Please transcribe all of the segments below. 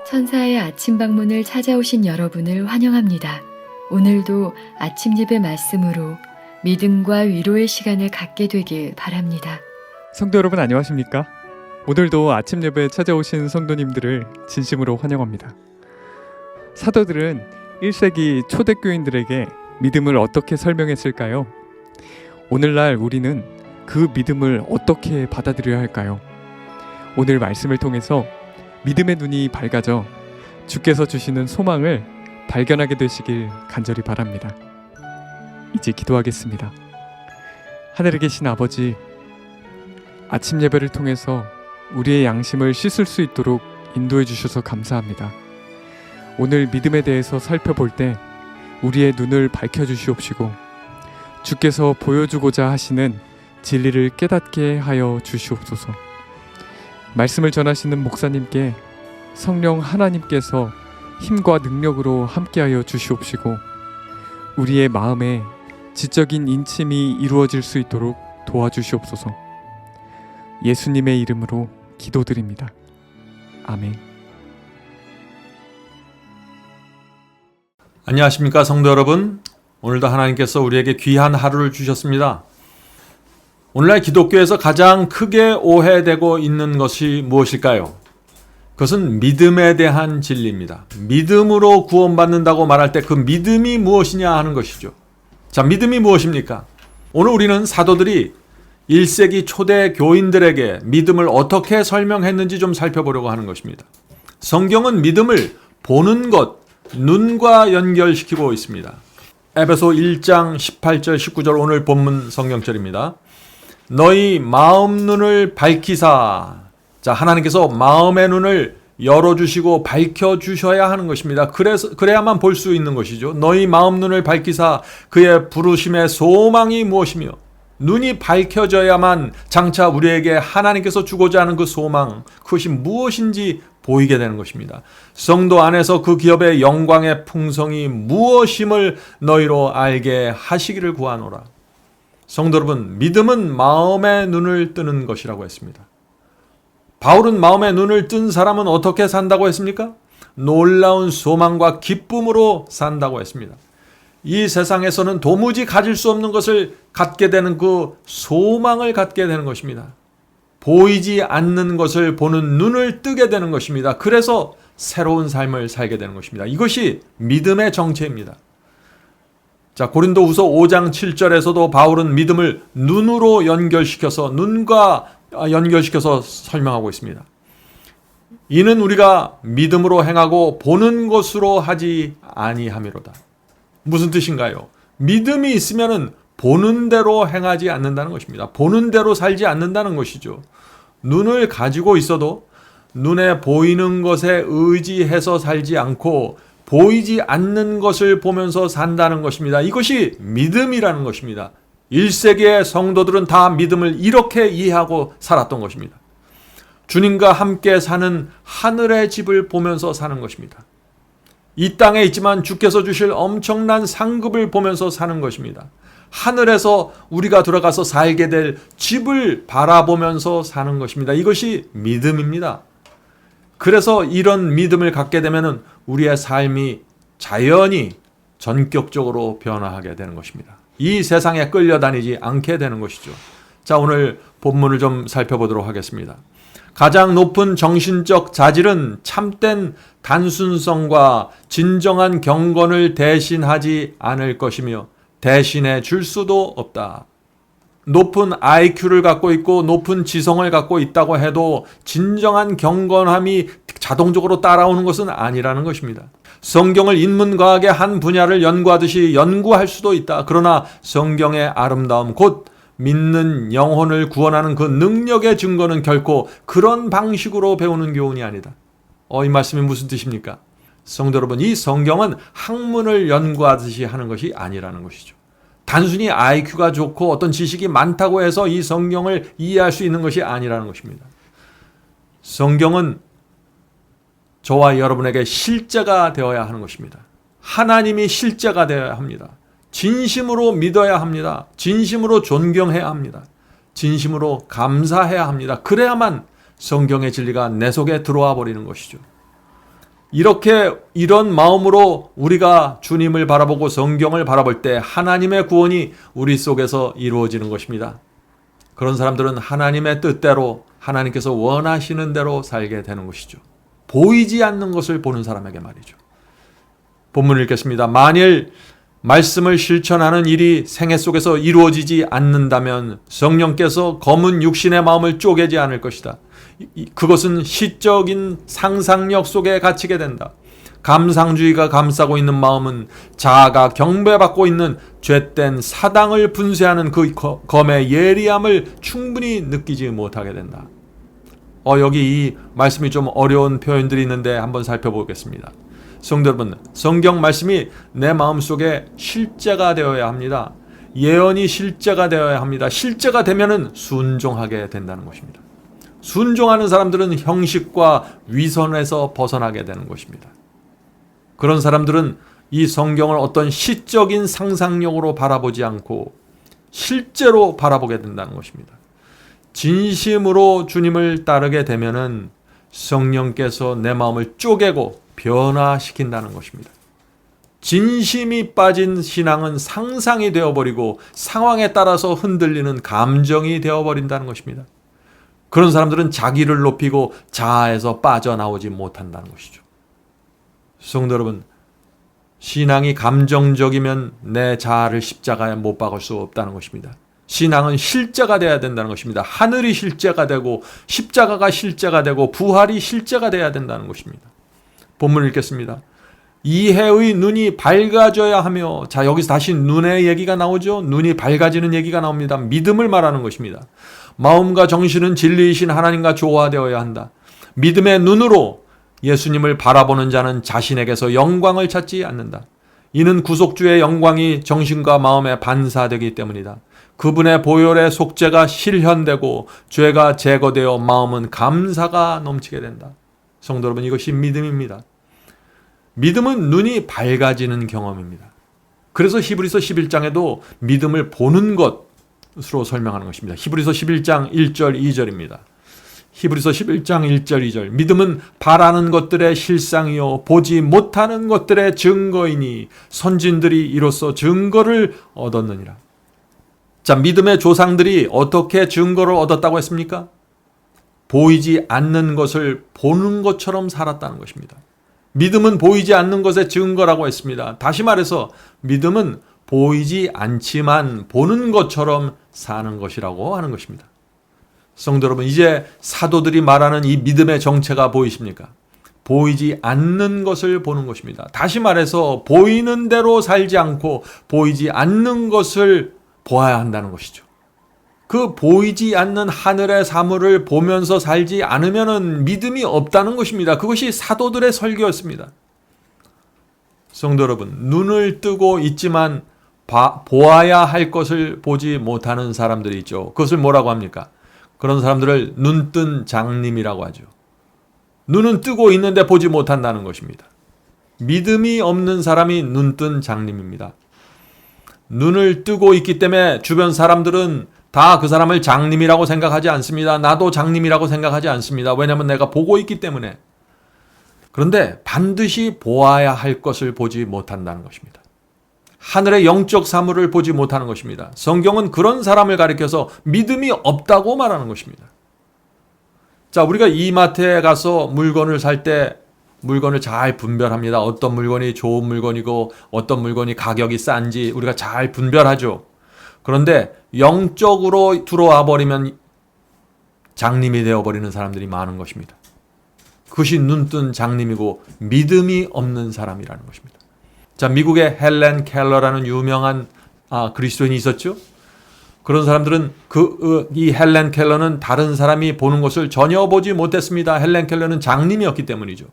천사의 아침 방문을 찾아오신 여러분을 환영합니다. 오늘도 아침 예배 말씀으로 믿음과 위로의 시간을 갖게 되길 바랍니다. 성도 여러분 안녕하십니까? 오늘도 아침 예배에 찾아오신 성도님들을 진심으로 환영합니다. 사도들은 1세기 초대교인들에게 믿음을 어떻게 설명했을까요? 오늘날 우리는 그 믿음을 어떻게 받아들여야 할까요? 오늘 말씀을 통해서 믿음의 눈이 밝아져 주께서 주시는 소망을 발견하게 되시길 간절히 바랍니다. 이제 기도하겠습니다. 하늘에 계신 아버지, 아침 예배를 통해서 우리의 양심을 씻을 수 있도록 인도해 주셔서 감사합니다. 오늘 믿음에 대해서 살펴볼 때 우리의 눈을 밝혀 주시옵시고 주께서 보여주고자 하시는 진리를 깨닫게 하여 주시옵소서. 말씀을 전하시는 목사님께 성령 하나님께서 힘과 능력으로 함께하여 주시옵시고 우리의 마음에 지적인 인침이 이루어질 수 있도록 도와주시옵소서. 예수님의 이름으로 기도드립니다. 아멘. 안녕하십니까 성도 여러분. 오늘도 하나님께서 우리에게 귀한 하루를 주셨습니다. 오늘날 기독교에서 가장 크게 오해되고 있는 것이 무엇일까요? 그것은 믿음에 대한 진리입니다. 믿음으로 구원받는다고 말할 때 그 믿음이 무엇이냐 하는 것이죠. 자, 믿음이 무엇입니까? 오늘 우리는 사도들이 1세기 초대 교인들에게 믿음을 어떻게 설명했는지 좀 살펴보려고 하는 것입니다. 성경은 믿음을 보는 것, 눈과 연결시키고 있습니다. 에베소 1장 18절 19절 오늘 본문 성경절입니다. 너희 마음 눈을 밝히사. 자, 하나님께서 마음의 눈을 열어주시고 밝혀주셔야 하는 것입니다. 그래야만 볼 수 있는 것이죠. 너희 마음 눈을 밝히사 그의 부르심의 소망이 무엇이며, 눈이 밝혀져야만 장차 우리에게 하나님께서 주고자 하는 그 소망, 그것이 무엇인지 보이게 되는 것입니다. 성도 안에서 그 기업의 영광의 풍성이 무엇임을 너희로 알게 하시기를 구하노라. 성도 여러분, 믿음은 마음의 눈을 뜨는 것이라고 했습니다. 바울은 마음의 눈을 뜬 사람은 어떻게 산다고 했습니까? 놀라운 소망과 기쁨으로 산다고 했습니다. 이 세상에서는 도무지 가질 수 없는 것을 갖게 되는 그 소망을 갖게 되는 것입니다. 보이지 않는 것을 보는 눈을 뜨게 되는 것입니다. 그래서 새로운 삶을 살게 되는 것입니다. 이것이 믿음의 정체입니다. 자, 고린도후서 5장 7절에서도 바울은 믿음을 눈으로 연결시켜서 설명하고 있습니다. 이는 우리가 믿음으로 행하고 보는 것으로 하지 아니함이로다. 무슨 뜻인가요? 믿음이 있으면은 보는 대로 행하지 않는다는 것입니다. 보는 대로 살지 않는다는 것이죠. 눈을 가지고 있어도 눈에 보이는 것에 의지해서 살지 않고 보이지 않는 것을 보면서 산다는 것입니다. 이것이 믿음이라는 것입니다. 1세기의 성도들은 다 믿음을 이렇게 이해하고 살았던 것입니다. 주님과 함께 사는 하늘의 집을 보면서 사는 것입니다. 이 땅에 있지만 주께서 주실 엄청난 상급을 보면서 사는 것입니다. 하늘에서 우리가 들어가서 살게 될 집을 바라보면서 사는 것입니다. 이것이 믿음입니다. 그래서 이런 믿음을 갖게 되면 우리의 삶이 자연히 전격적으로 변화하게 되는 것입니다. 이 세상에 끌려다니지 않게 되는 것이죠. 자, 오늘 본문을 좀 살펴보도록 하겠습니다. 가장 높은 정신적 자질은 참된 단순성과 진정한 경건을 대신하지 않을 것이며 대신해 줄 수도 없다. 높은 IQ를 갖고 있고 높은 지성을 갖고 있다고 해도 진정한 경건함이 자동적으로 따라오는 것은 아니라는 것입니다. 성경을 인문과학의 한 분야를 연구하듯이 연구할 수도 있다. 그러나 성경의 아름다움, 곧 믿는 영혼을 구원하는 그 능력의 증거는 결코 그런 방식으로 배우는 교훈이 아니다. 이 말씀이 무슨 뜻입니까? 성도 여러분, 이 성경은 학문을 연구하듯이 하는 것이 아니라는 것이죠. 단순히 IQ가 좋고 어떤 지식이 많다고 해서 이 성경을 이해할 수 있는 것이 아니라는 것입니다. 성경은 저와 여러분에게 실제가 되어야 하는 것입니다. 하나님이 실제가 되어야 합니다. 진심으로 믿어야 합니다. 진심으로 존경해야 합니다. 진심으로 감사해야 합니다. 그래야만 성경의 진리가 내 속에 들어와 버리는 것이죠. 이런 마음으로 우리가 주님을 바라보고 성경을 바라볼 때 하나님의 구원이 우리 속에서 이루어지는 것입니다. 그런 사람들은 하나님의 뜻대로 하나님께서 원하시는 대로 살게 되는 것이죠. 보이지 않는 것을 보는 사람에게 말이죠. 본문을 읽겠습니다. 만일 말씀을 실천하는 일이 생애 속에서 이루어지지 않는다면 성령께서 검은 육신의 마음을 쪼개지 않을 것이다. 그것은 시적인 상상력 속에 갇히게 된다. 감상주의가 감싸고 있는 마음은 자아가 경배받고 있는 죄된 사당을 분쇄하는 그 검의 예리함을 충분히 느끼지 못하게 된다. 여기 이 말씀이 좀 어려운 표현들이 있는데 한번 살펴보겠습니다. 성도 여러분, 성경 말씀이 내 마음속에 실제가 되어야 합니다. 예언이 실제가 되어야 합니다. 실제가 되면은 순종하게 된다는 것입니다. 순종하는 사람들은 형식과 위선에서 벗어나게 되는 것입니다. 그런 사람들은 이 성경을 어떤 시적인 상상력으로 바라보지 않고 실제로 바라보게 된다는 것입니다. 진심으로 주님을 따르게 되면은 성령께서 내 마음을 쪼개고 변화시킨다는 것입니다. 진심이 빠진 신앙은 상상이 되어버리고 상황에 따라서 흔들리는 감정이 되어버린다는 것입니다. 그런 사람들은 자기를 높이고 자아에서 빠져나오지 못한다는 것이죠. 성도 여러분, 신앙이 감정적이면 내 자아를 십자가에 못 박을 수 없다는 것입니다. 신앙은 실제가 되어야 된다는 것입니다. 하늘이 실제가 되고 십자가가 실제가 되고 부활이 실제가 되어야 된다는 것입니다. 본문을 읽겠습니다. 이해의 눈이 밝아져야 하며, 자, 여기서 다시 눈의 얘기가 나오죠. 눈이 밝아지는 얘기가 나옵니다. 믿음을 말하는 것입니다. 마음과 정신은 진리이신 하나님과 조화되어야 한다. 믿음의 눈으로 예수님을 바라보는 자는 자신에게서 영광을 찾지 않는다. 이는 구속주의 영광이 정신과 마음에 반사되기 때문이다. 그분의 보혈의 속죄가 실현되고 죄가 제거되어 마음은 감사가 넘치게 된다. 성도 여러분, 이것이 믿음입니다. 믿음은 눈이 밝아지는 경험입니다. 그래서 히브리서 11장에도 믿음을 보는 것으로 설명하는 것입니다. 히브리서 11장 1절 2절입니다. 히브리서 11장 1절 2절. 믿음은 바라는 것들의 실상이요 보지 못하는 것들의 증거이니 선진들이 이로써 증거를 얻었느니라. 자, 믿음의 조상들이 어떻게 증거를 얻었다고 했습니까? 보이지 않는 것을 보는 것처럼 살았다는 것입니다. 믿음은 보이지 않는 것의 증거라고 했습니다. 다시 말해서 믿음은 보이지 않지만 보는 것처럼 사는 것이라고 하는 것입니다. 성도 여러분, 이제 사도들이 말하는 이 믿음의 정체가 보이십니까? 보이지 않는 것을 보는 것입니다. 다시 말해서 보이는 대로 살지 않고 보이지 않는 것을 보아야 한다는 것이죠. 그 보이지 않는 하늘의 사물을 보면서 살지 않으면 믿음이 없다는 것입니다. 그것이 사도들의 설교였습니다. 성도 여러분, 눈을 뜨고 있지만 보아야 할 것을 보지 못하는 사람들이 있죠. 그것을 뭐라고 합니까? 그런 사람들을 눈뜬 장님이라고 하죠. 눈은 뜨고 있는데 보지 못한다는 것입니다. 믿음이 없는 사람이 눈뜬 장님입니다. 눈을 뜨고 있기 때문에 주변 사람들은 다 그 사람을 장님이라고 생각하지 않습니다. 나도 장님이라고 생각하지 않습니다. 왜냐하면 내가 보고 있기 때문에. 그런데 반드시 보아야 할 것을 보지 못한다는 것입니다. 하늘의 영적 사물을 보지 못하는 것입니다. 성경은 그런 사람을 가리켜서 믿음이 없다고 말하는 것입니다. 자, 우리가 이마트에 가서 물건을 살 때 물건을 잘 분별합니다. 어떤 물건이 좋은 물건이고 어떤 물건이 가격이 싼지 우리가 잘 분별하죠. 그런데 영적으로 들어와 버리면 장님이 되어버리는 사람들이 많은 것입니다. 그것이 눈뜬 장님이고 믿음이 없는 사람이라는 것입니다. 자, 미국의 헬렌 켈러라는 유명한 그리스도인이 있었죠. 그런 사람들은 이 헬렌 켈러는 다른 사람이 보는 것을 전혀 보지 못했습니다. 헬렌 켈러는 장님이었기 때문이죠.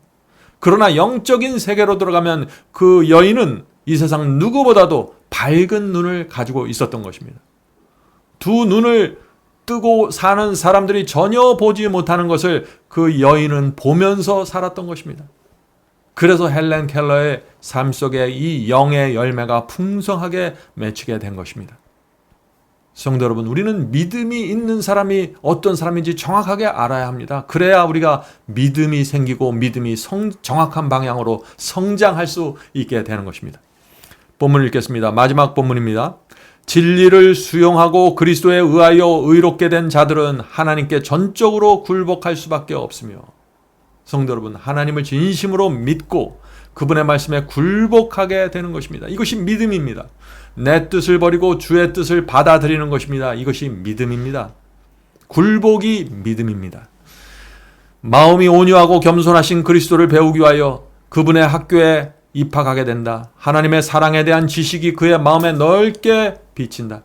그러나 영적인 세계로 들어가면 그 여인은 이 세상 누구보다도 밝은 눈을 가지고 있었던 것입니다. 두 눈을 뜨고 사는 사람들이 전혀 보지 못하는 것을 그 여인은 보면서 살았던 것입니다. 그래서 헬렌 켈러의 삶 속에 이 영의 열매가 풍성하게 맺히게 된 것입니다. 성도 여러분, 우리는 믿음이 있는 사람이 어떤 사람인지 정확하게 알아야 합니다. 그래야 우리가 믿음이 생기고 믿음이 정확한 방향으로 성장할 수 있게 되는 것입니다. 본문을 읽겠습니다. 마지막 본문입니다. 진리를 수용하고 그리스도에 의하여 의롭게 된 자들은 하나님께 전적으로 굴복할 수밖에 없으며, 성도 여러분, 하나님을 진심으로 믿고 그분의 말씀에 굴복하게 되는 것입니다. 이것이 믿음입니다. 내 뜻을 버리고 주의 뜻을 받아들이는 것입니다. 이것이 믿음입니다. 굴복이 믿음입니다. 마음이 온유하고 겸손하신 그리스도를 배우기 위하여 그분의 학교에 입학하게 된다. 하나님의 사랑에 대한 지식이 그의 마음에 넓게 비친다.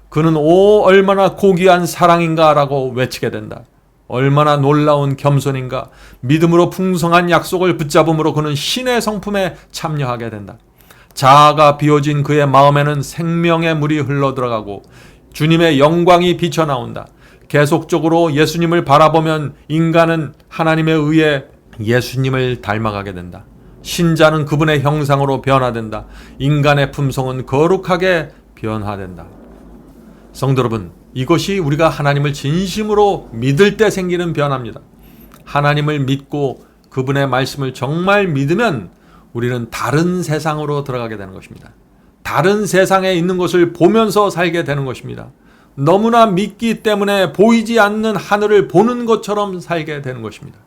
그는 얼마나 고귀한 사랑인가 라고 외치게 된다. 얼마나 놀라운 겸손인가. 믿음으로 풍성한 약속을 붙잡음으로 그는 신의 성품에 참여하게 된다. 자아가 비워진 그의 마음에는 생명의 물이 흘러들어가고 주님의 영광이 비쳐나온다. 계속적으로 예수님을 바라보면 인간은 하나님에 의해 예수님을 닮아가게 된다. 신자는 그분의 형상으로 변화된다. 인간의 품성은 거룩하게 변화된다. 성도 여러분, 이것이 우리가 하나님을 진심으로 믿을 때 생기는 변화입니다. 하나님을 믿고 그분의 말씀을 정말 믿으면 우리는 다른 세상으로 들어가게 되는 것입니다. 다른 세상에 있는 것을 보면서 살게 되는 것입니다. 너무나 믿기 때문에 보이지 않는 하늘을 보는 것처럼 살게 되는 것입니다.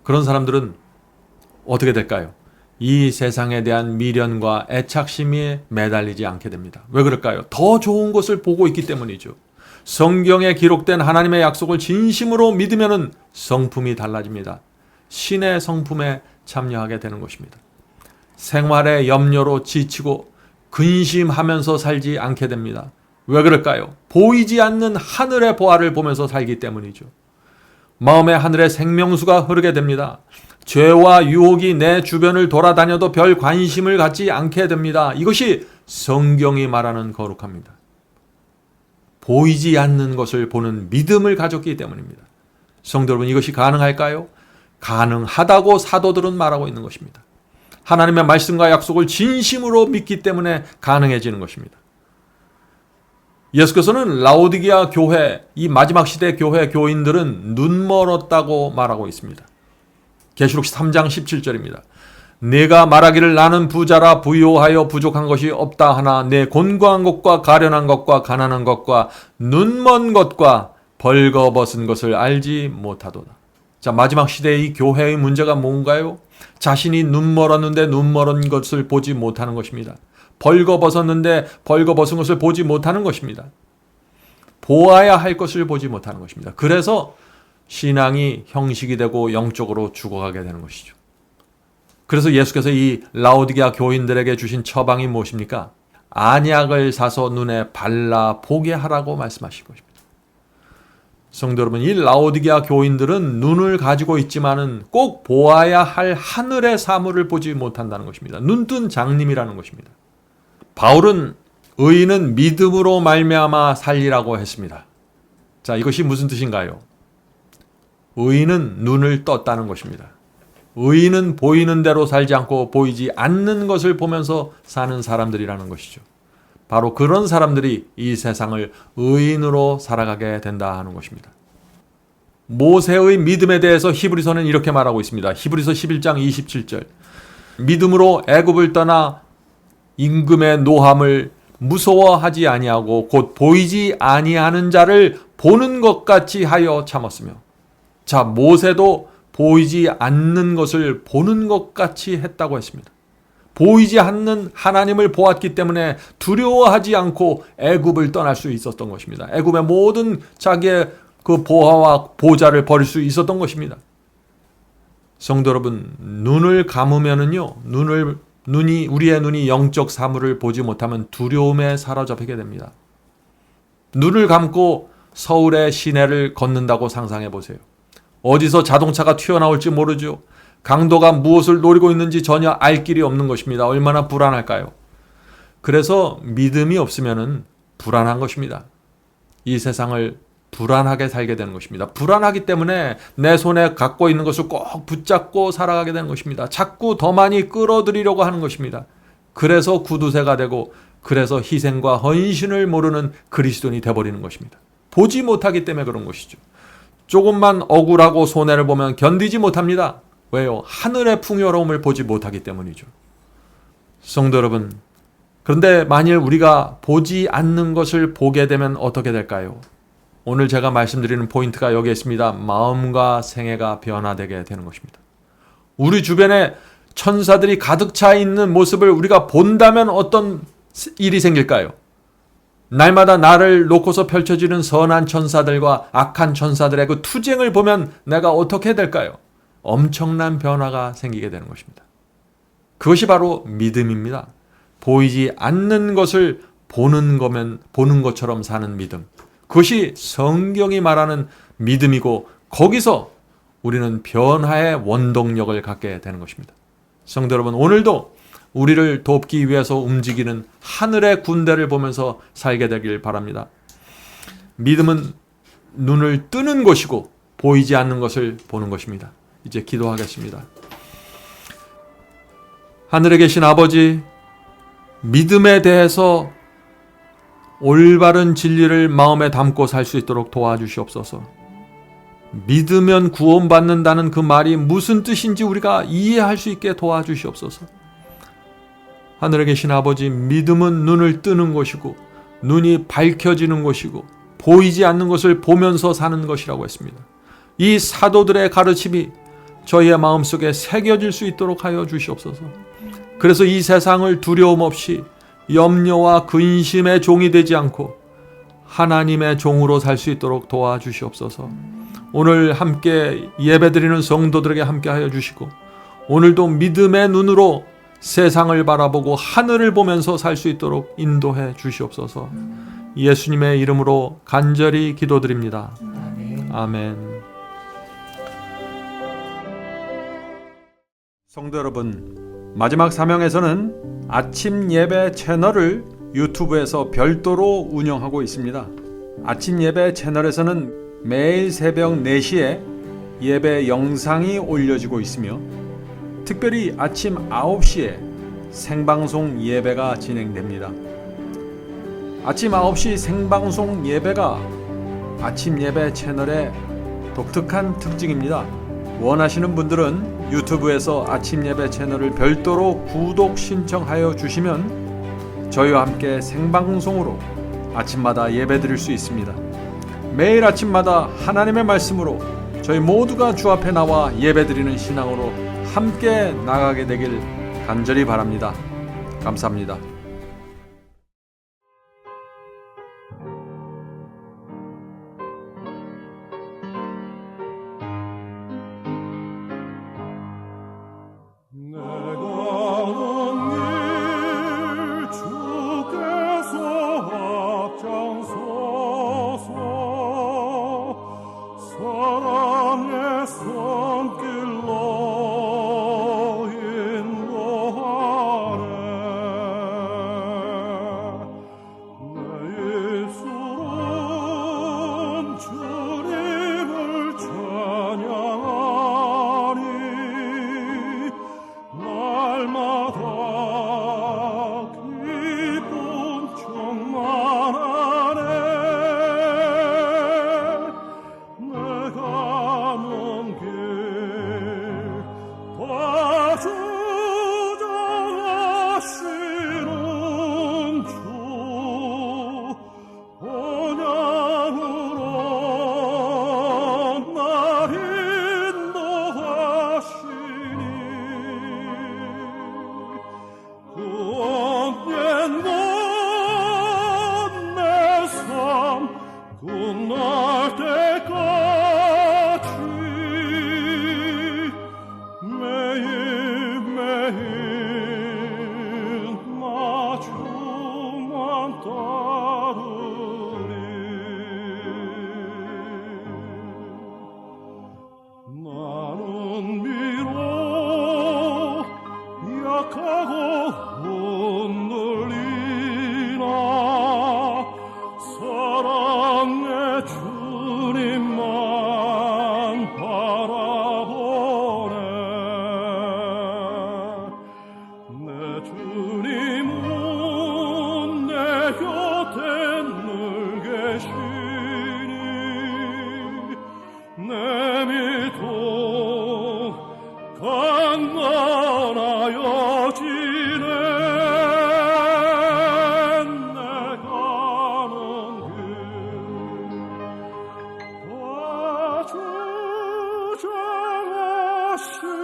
그런 사람들은 어떻게 될까요? 이 세상에 대한 미련과 애착심에 매달리지 않게 됩니다. 왜 그럴까요? 더 좋은 것을 보고 있기 때문이죠. 성경에 기록된 하나님의 약속을 진심으로 믿으면 성품이 달라집니다. 신의 성품에 참여하게 되는 것입니다. 생활의 염려로 지치고 근심하면서 살지 않게 됩니다. 왜 그럴까요? 보이지 않는 하늘의 보화를 보면서 살기 때문이죠. 마음의 하늘에 생명수가 흐르게 됩니다. 죄와 유혹이 내 주변을 돌아다녀도 별 관심을 갖지 않게 됩니다. 이것이 성경이 말하는 거룩함입니다. 보이지 않는 것을 보는 믿음을 가졌기 때문입니다. 성도 여러분, 이것이 가능할까요? 가능하다고 사도들은 말하고 있는 것입니다. 하나님의 말씀과 약속을 진심으로 믿기 때문에 가능해지는 것입니다. 예수께서는 라오디게아 교회, 이 마지막 시대 교회 교인들은 눈멀었다고 말하고 있습니다. 계시록 3장 17절입니다. 내가 말하기를 나는 부자라 부유하여 부족한 것이 없다 하나 내 곤고한 것과 가련한 것과 가난한 것과 눈먼 것과 벌거벗은 것을 알지 못하도다. 자, 마지막 시대의 이 교회의 문제가 뭔가요? 자신이 눈멀었는데 눈멀은 것을 보지 못하는 것입니다. 벌거벗었는데 벌거벗은 것을 보지 못하는 것입니다. 보아야 할 것을 보지 못하는 것입니다. 그래서 신앙이 형식이 되고 영적으로 죽어가게 되는 것이죠. 그래서 예수께서 이 라오디게아 교인들에게 주신 처방이 무엇입니까? 안약을 사서 눈에 발라 보게 하라고 말씀하신 것입니다. 성도 여러분, 이 라오디게아 교인들은 눈을 가지고 있지만은 꼭 보아야 할 하늘의 사물을 보지 못한다는 것입니다. 눈뜬 장님이라는 것입니다. 바울은 의인은 믿음으로 말미암아 살리라고 했습니다. 자, 이것이 무슨 뜻인가요? 의인은 눈을 떴다는 것입니다. 의인은 보이는 대로 살지 않고 보이지 않는 것을 보면서 사는 사람들이라는 것이죠. 바로 그런 사람들이 이 세상을 의인으로 살아가게 된다 하는 것입니다. 모세의 믿음에 대해서 히브리서는 이렇게 말하고 있습니다. 히브리서 11장 27절. 믿음으로 애굽을 떠나 임금의 노함을 무서워하지 아니하고 곧 보이지 아니하는 자를 보는 것 같이 하여 참았으며. 자, 모세도 보이지 않는 것을 보는 것 같이 했다고 했습니다. 보이지 않는 하나님을 보았기 때문에 두려워하지 않고 애굽을 떠날 수 있었던 것입니다. 애굽의 모든 자기의 그 보화와 보좌를 버릴 수 있었던 것입니다. 성도 여러분, 눈을 감으면은요, 우리의 눈이 영적 사물을 보지 못하면 두려움에 사로잡히게 됩니다. 눈을 감고 서울의 시내를 걷는다고 상상해 보세요. 어디서 자동차가 튀어나올지 모르죠. 강도가 무엇을 노리고 있는지 전혀 알 길이 없는 것입니다. 얼마나 불안할까요? 그래서 믿음이 없으면은 불안한 것입니다. 이 세상을 불안하게 살게 되는 것입니다. 불안하기 때문에 내 손에 갖고 있는 것을 꼭 붙잡고 살아가게 되는 것입니다. 자꾸 더 많이 끌어들이려고 하는 것입니다. 그래서 구두쇠가 되고 그래서 희생과 헌신을 모르는 그리스도인이 되어버리는 것입니다. 보지 못하기 때문에 그런 것이죠. 조금만 억울하고 손해를 보면 견디지 못합니다. 왜요? 하늘의 풍요로움을 보지 못하기 때문이죠. 성도 여러분, 그런데 만일 우리가 보지 않는 것을 보게 되면 어떻게 될까요? 오늘 제가 말씀드리는 포인트가 여기에 있습니다. 마음과 생애가 변화되게 되는 것입니다. 우리 주변에 천사들이 가득 차 있는 모습을 우리가 본다면 어떤 일이 생길까요? 날마다 나를 놓고서 펼쳐지는 선한 천사들과 악한 천사들의 그 투쟁을 보면 내가 어떻게 될까요? 엄청난 변화가 생기게 되는 것입니다. 그것이 바로 믿음입니다. 보이지 않는 것을 보는 것처럼 사는 믿음. 그것이 성경이 말하는 믿음이고 거기서 우리는 변화의 원동력을 갖게 되는 것입니다. 성도 여러분, 오늘도 우리를 돕기 위해서 움직이는 하늘의 군대를 보면서 살게 되길 바랍니다. 믿음은 눈을 뜨는 것이고 보이지 않는 것을 보는 것입니다. 이제 기도하겠습니다. 하늘에 계신 아버지, 믿음에 대해서 올바른 진리를 마음에 담고 살 수 있도록 도와주시옵소서. 믿으면 구원받는다는 그 말이 무슨 뜻인지 우리가 이해할 수 있게 도와주시옵소서. 하늘에 계신 아버지, 믿음은 눈을 뜨는 것이고 눈이 밝혀지는 것이고 보이지 않는 것을 보면서 사는 것이라고 했습니다. 이 사도들의 가르침이 저희의 마음속에 새겨질 수 있도록 하여 주시옵소서. 그래서 이 세상을 두려움 없이 염려와 근심의 종이 되지 않고 하나님의 종으로 살 수 있도록 도와주시옵소서. 오늘 함께 예배드리는 성도들에게 함께 하여 주시고 오늘도 믿음의 눈으로 세상을 바라보고 하늘을 보면서 살 수 있도록 인도해 주시옵소서. 예수님의 이름으로 간절히 기도드립니다. 아멘. 성도 여러분, 마지막 사명에서는 아침 예배 채널을 유튜브에서 별도로 운영하고 있습니다. 아침 예배 채널에서는 매일 새벽 4시에 예배 영상이 올려지고 있으며 특별히 아침 9시에 생방송 예배가 진행됩니다. 아침 9시 생방송 예배가 아침 예배 채널의 독특한 특징입니다. 원하시는 분들은 유튜브에서 아침 예배 채널을 별도로 구독 신청하여 주시면 저희와 함께 생방송으로 아침마다 예배 드릴 수 있습니다. 매일 아침마다 하나님의 말씀으로 저희 모두가 주 앞에 나와 예배 드리는 신앙으로 함께 나가게 되길 간절히 바랍니다. 감사합니다. 사랑의 손길로 인도하네. 강건하여 지내 내 가는 길다 주장하시